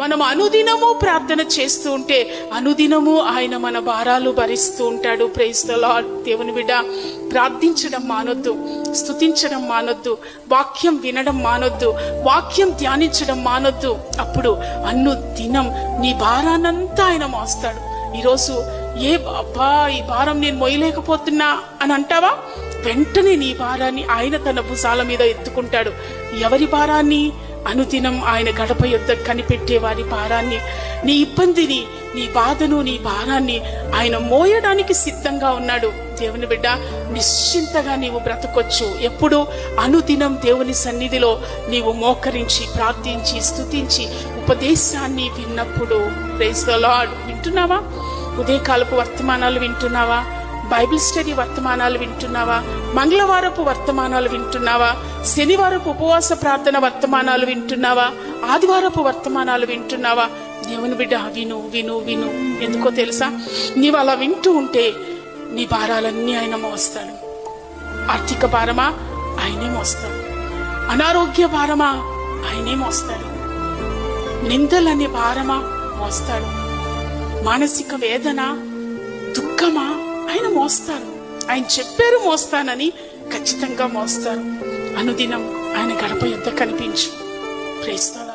మనం అనుదినము ప్రార్థన చేస్తూ ఉంటే అనుదినము ఆయన మన భారాలు భరిస్తూ ఉంటాడు. Praise the lord. దేవుని బిడ్డ, ప్రార్థించడం మానొద్దు, స్తుతించడం మానొద్దు, వాక్యం వినడం మానొద్దు, వాక్యం ధ్యానించడం మానొద్దు. అప్పుడు అనుదినం నీ భారానంతా ఆయన మోస్తాడు. ఈరోజు ఈ భారం నేను మోయలేకపోతున్నా అని అంటావా? వెంటనే నీ భారాన్ని ఆయన తన భుజాల మీద ఎత్తుకుంటాడు. ఎవరి భారాన్ని? అనుదినం ఆయన గడప యొద్ద కనిపెట్టే వారి భారాన్ని, నీ ఇబ్బందిని, నీ బాధను, నీ భారాన్ని ఆయన మోయడానికి సిద్ధంగా ఉన్నాడు. దేవుని బిడ్డ, నిశ్చింతగా నీవు బ్రతకొచ్చు. ఎప్పుడు? అనుదినం దేవుని సన్నిధిలో నీవు మోకరించి ప్రార్థించి స్తుతించి ఉపదేశాన్ని విన్నప్పుడు. Praise the lord. వింటున్నావా? ఉదయకాలపు వర్తమానాలు వింటున్నావా? బైబిల్ స్టడీ వర్తమానాలు వింటున్నావా? మంగళవారపు వర్తమానాలు వింటున్నావా? శనివారపు ఉపవాస ప్రార్థన వర్తమానాలు వింటున్నావా? ఆదివారపు వర్తమానాలు వింటున్నావా? దేవుని బిడ్డ, విను విను విను. ఎందుకో తెలుసా? నీవు అలా వింటూ ఉంటే నీ భారాలన్నీ ఆయన మోస్తాడు. ఆర్థిక భారమా? ఆయనే మోస్తాడు. అనారోగ్య భారమా? ఆయనే మోస్తాడు. నిందలనే భారమా? మోస్తాడు. మానసిక వేదన, దుఃఖమా? ఆయన మోస్తారు. ఆయన చెప్పారు మోస్తానని, ఖచ్చితంగా మోస్తారు. అనుదినం ఆయన గడప యొద్ద కనిపించు. Praise the lord.